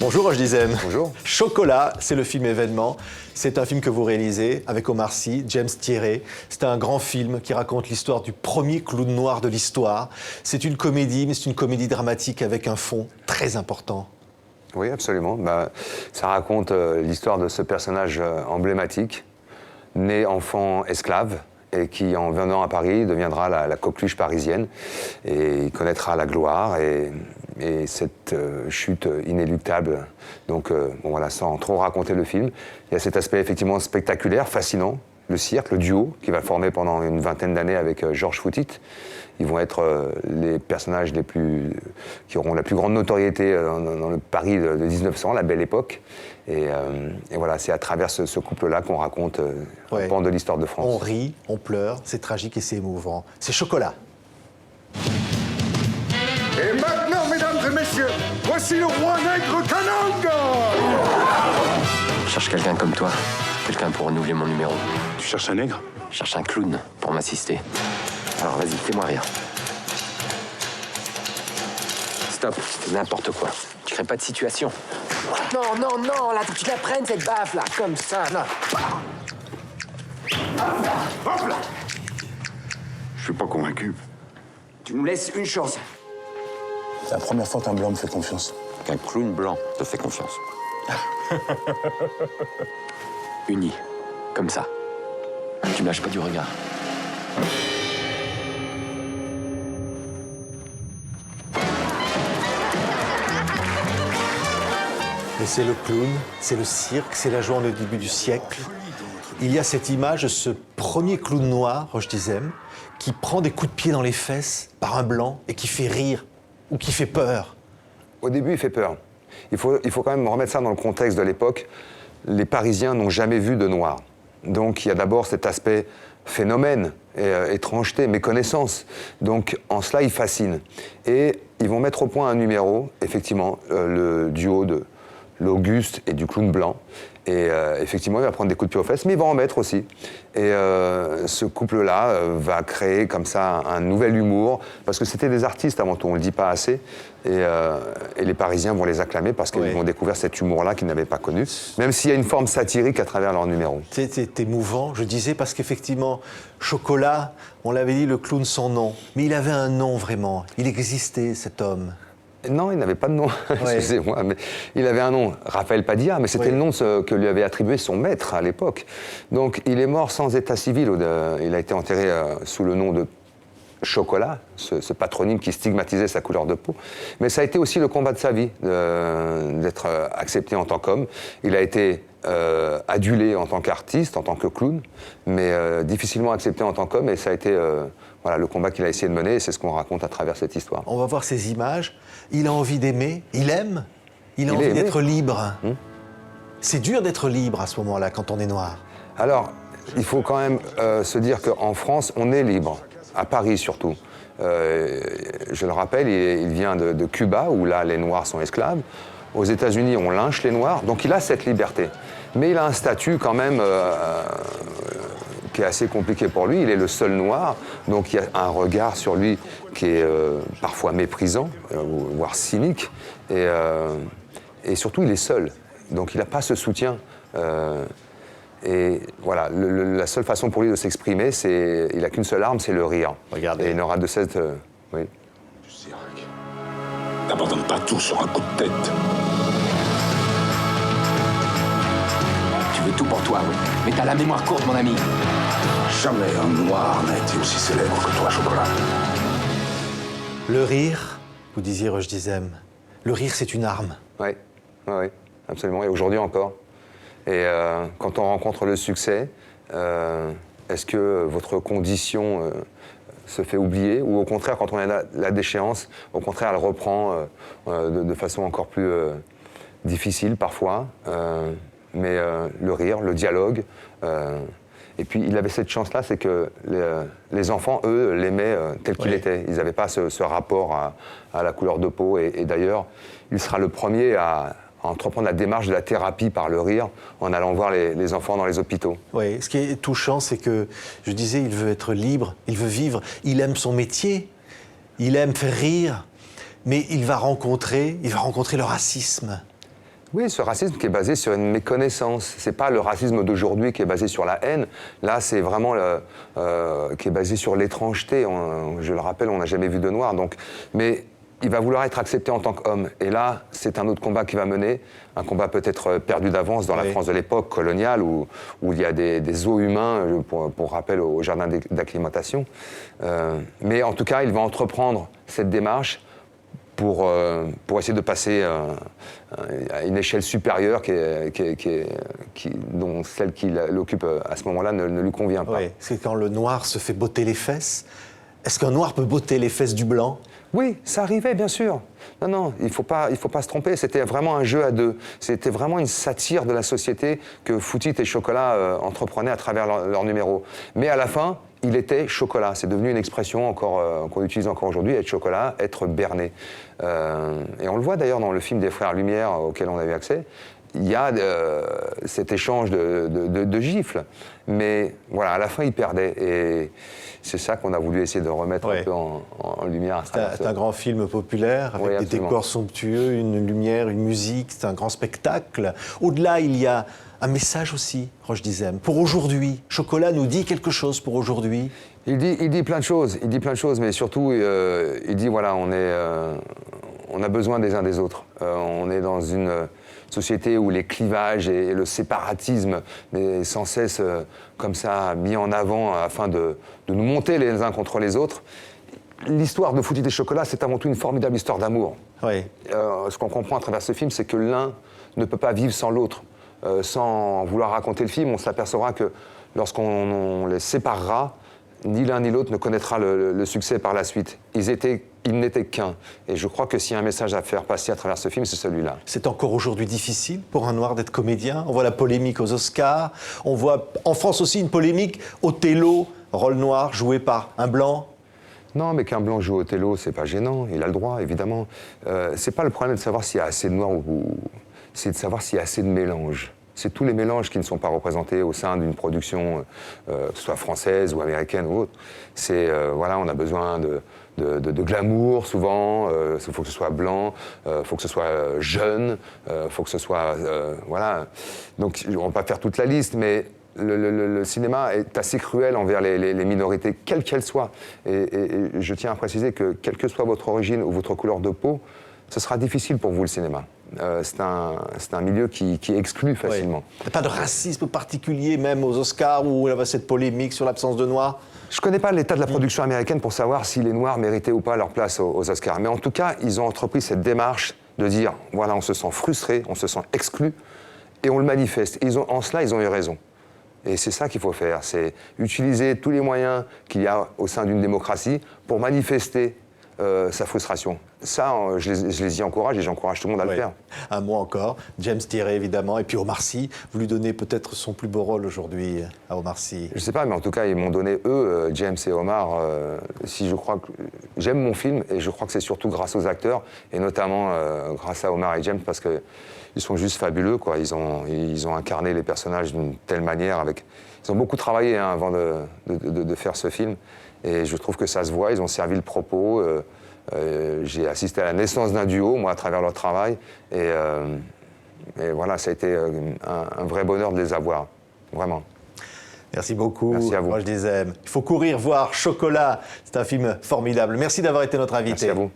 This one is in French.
Bonjour Roche Dizem. Bonjour. Chocolat, c'est le film événement. C'est un film que vous réalisez avec Omar Sy, James Thierry. C'est un grand film qui raconte l'histoire du premier clown noir de l'histoire. C'est une comédie, mais c'est une comédie dramatique avec un fond très important. Oui, absolument. Ça raconte l'histoire de ce personnage emblématique, né enfant esclave, et qui, en venant à Paris, deviendra la coqueluche parisienne. Et il connaîtra la gloire et cette chute inéluctable. Donc, bon, voilà, sans trop raconter le film, il y a cet aspect effectivement spectaculaire, fascinant, le cirque, le duo, qui va former pendant une vingtaine d'années avec Georges Foutit. Ils vont être les personnages qui auront la plus grande notoriété dans le Paris de 1900, la belle époque. Et voilà, c'est à travers ce couple-là qu'on raconte un pan de l'histoire de France. On rit, on pleure, c'est tragique et c'est émouvant. C'est Chocolat. Et maintenant, mesdames et messieurs, voici le roi nègre Kananga. Je cherche quelqu'un comme toi. Quelqu'un pour renouveler mon numéro. Tu cherches un nègre? Je cherche un clown pour m'assister. Alors vas-y, fais-moi rire. Stop, c'est n'importe quoi. Tu crées pas de situation. Non, non, non, là, faut que tu la prennes, cette baffe, là, comme ça, là. Hop là. Je suis pas convaincu. Tu nous laisses une chance. C'est la première fois qu'un blanc me fait confiance. Qu'un clown blanc te fait confiance. Unis, comme ça. Tu me lâches pas du regard. Et c'est le clown, c'est le cirque, c'est la joie au début du siècle. Il y a cette image de ce premier clown noir, Roche Dizem, qui prend des coups de pied dans les fesses par un blanc et qui fait rire ou qui fait peur. Au début, il fait peur. Il faut quand même remettre ça dans le contexte de l'époque. Les Parisiens n'ont jamais vu de noir. Donc il y a d'abord cet aspect phénomène, étrangeté, méconnaissance. Donc en cela, ils fascinent. Et ils vont mettre au point un numéro, effectivement, le duo de l'Auguste et du clown blanc. Et effectivement, il va prendre des coups de pied aux fesses, mais il va en mettre aussi. Et ce couple-là va créer comme ça un nouvel humour, parce que c'était des artistes avant tout, on ne le dit pas assez. Et les Parisiens vont les acclamer parce qu'ils vont découvrir cet humour-là qu'ils n'avaient pas connu, même s'il y a une forme satirique à travers leur numéro. C'est émouvant, je disais, parce qu'effectivement, Chocolat, on l'avait dit, le clown sans nom. Mais il avait un nom vraiment, il existait cet homme. Non, il n'avait pas de nom, excusez-moi, mais il avait un nom, Raphaël Padilla, mais c'était le nom que lui avait attribué son maître à l'époque. Donc il est mort sans état civil, il a été enterré sous le nom de Chocolat, ce patronyme qui stigmatisait sa couleur de peau. Mais ça a été aussi le combat de sa vie, d'être accepté en tant qu'homme. Il a été adulé en tant qu'artiste, en tant que clown, mais difficilement accepté en tant qu'homme, et ça a été voilà, le combat qu'il a essayé de mener, et c'est ce qu'on raconte à travers cette histoire. On va voir ces images. Il a envie d'aimer, il aime, il a envie d'être libre. C'est dur d'être libre à ce moment-là, quand on est noir. Alors, il faut quand même se dire qu'en France, on est libre, à Paris surtout. Je le rappelle, il vient de Cuba, où là, les Noirs sont esclaves. Aux États-Unis, on lynche les Noirs, donc il a cette liberté. Mais il a un statut quand même qui est assez compliqué pour lui. Il est le seul Noir, donc il y a un regard sur lui qui est parfois méprisant, voire cynique. Et surtout, il est seul, donc il n'a pas ce soutien. Et voilà, la seule façon pour lui de s'exprimer, il n'a qu'une seule arme, c'est le rire. Regardez. Et il n'aura de cesse... oui. Du cirque. N'abandonne pas tout sur un coup de tête. Tu veux tout pour toi, oui. Mais t'as la mémoire courte, mon ami. Jamais un noir n'a été aussi célèbre que toi, Chocolat. Le rire, vous disiez Roche Dizem, le rire c'est une arme. Oui, absolument. Et aujourd'hui encore. Et quand on rencontre le succès, est-ce que votre condition se fait oublier, ou au contraire, quand on a la déchéance, au contraire, elle reprend de façon encore plus difficile parfois. Mais le rire, le dialogue. Et puis il avait cette chance-là, c'est que les enfants, eux, l'aimaient tel qu'il était. Ils n'avaient pas ce rapport à la couleur de peau. Et d'ailleurs, il sera le premier à entreprendre la démarche de la thérapie par le rire en allant voir les enfants dans les hôpitaux. Oui, ce qui est touchant, c'est que, je disais, il veut être libre, il veut vivre, il aime son métier, il aime faire rire, mais il va rencontrer le racisme. Oui, ce racisme qui est basé sur une méconnaissance. C'est pas le racisme d'aujourd'hui qui est basé sur la haine. Là, c'est vraiment qui est basé sur l'étrangeté. Je le rappelle, on n'a jamais vu de noir. Donc, mais il va vouloir être accepté en tant qu'homme. Et là, c'est un autre combat qu'il va mener. Un combat peut-être perdu d'avance dans la France de l'époque coloniale, où il y a des zoos humains, pour rappel, au jardin d'acclimatation. Mais en tout cas, il va entreprendre cette démarche pour essayer de passer à une échelle supérieure dont celle qu'il occupe à ce moment-là ne lui convient pas. Oui, c'est quand le noir se fait botter les fesses. Est-ce qu'un noir peut botter les fesses du blanc? Oui, ça arrivait, bien sûr. Non, il faut pas se tromper. C'était vraiment un jeu à deux. C'était vraiment une satire de la société que Footit et Chocolat entreprenaient à travers leur numéro. Mais à la fin, il était Chocolat. C'est devenu une expression qu'on utilise encore aujourd'hui, être Chocolat, être berné. Et on le voit d'ailleurs dans le film des Frères Lumière auquel on a eu accès. Il y a cet échange de gifles. Mais voilà, à la fin, il perdait. Et c'est ça qu'on a voulu essayer de remettre un peu en lumière. C'est un grand film populaire, avec des décors somptueux, une lumière, une musique, c'est un grand spectacle. Au-delà, il y a un message aussi, Roch Dizem, pour aujourd'hui. Chocolat nous dit quelque chose pour aujourd'hui. Il dit plein de choses, mais surtout, il dit, voilà, on a besoin des uns des autres. On est dans une société où les clivages et le séparatisme est sans cesse comme ça mis en avant afin de nous monter les uns contre les autres. L'histoire de Footit et Chocolat, c'est avant tout une formidable histoire d'amour. Oui. Ce qu'on comprend à travers ce film, c'est que l'un ne peut pas vivre sans l'autre. Sans vouloir raconter le film, on s'apercevra que lorsqu'on les séparera, ni l'un ni l'autre ne connaîtra le succès par la suite. Ils n'étaient qu'un. Et je crois que s'il y a un message à faire passer à travers ce film, c'est celui-là. C'est encore aujourd'hui difficile pour un noir d'être comédien. On voit la polémique aux Oscars. On voit en France aussi une polémique. Othello, rôle noir, joué par un blanc. Non, mais qu'un blanc joue Othello, c'est pas gênant. Il a le droit, évidemment. C'est pas le problème de savoir s'il y a assez de noirs c'est de savoir s'il y a assez de mélange. C'est tous les mélanges qui ne sont pas représentés au sein d'une production, que ce soit française ou américaine ou autre. C'est, voilà, on a besoin de glamour, souvent. Il faut que ce soit blanc, il faut que ce soit jeune, il faut que ce soit... voilà. Donc, on va pas faire toute la liste, mais le cinéma est assez cruel envers les minorités, quelles qu'elles soient. Et je tiens à préciser que, quelle que soit votre origine ou votre couleur de peau, ce sera difficile pour vous, le cinéma. C'est un milieu qui exclut facilement. Il n'y a pas de racisme particulier, même aux Oscars, où il y avait cette polémique sur l'absence de noirs? Je ne connais pas l'état de la production américaine pour savoir si les Noirs méritaient ou pas leur place aux Oscars. Mais en tout cas, ils ont entrepris cette démarche de dire, voilà, on se sent frustré, on se sent exclu, et on le manifeste. En cela, ils ont eu raison. Et c'est ça qu'il faut faire, c'est utiliser tous les moyens qu'il y a au sein d'une démocratie pour manifester sa frustration. Ça, je les y encourage et j'encourage tout le monde à le faire. Un mot encore, James Thierry évidemment, et puis Omar Sy. Vous lui donnez peut-être son plus beau rôle aujourd'hui à Omar Sy. Je sais pas, mais en tout cas, ils m'ont donné, eux, James et Omar, si je crois que... J'aime mon film et je crois que c'est surtout grâce aux acteurs, et notamment grâce à Omar et James, parce que ils sont juste fabuleux, quoi. Ils ont incarné les personnages d'une telle manière. Ils ont beaucoup travaillé avant de faire ce film. Et je trouve que ça se voit, ils ont servi le propos. J'ai assisté à la naissance d'un duo, moi, à travers leur travail. Et voilà, ça a été un vrai bonheur de les avoir, vraiment. Merci beaucoup. Merci à vous. Roch Dizem. Il faut courir voir Chocolat. C'est un film formidable. Merci d'avoir été notre invité. Merci à vous.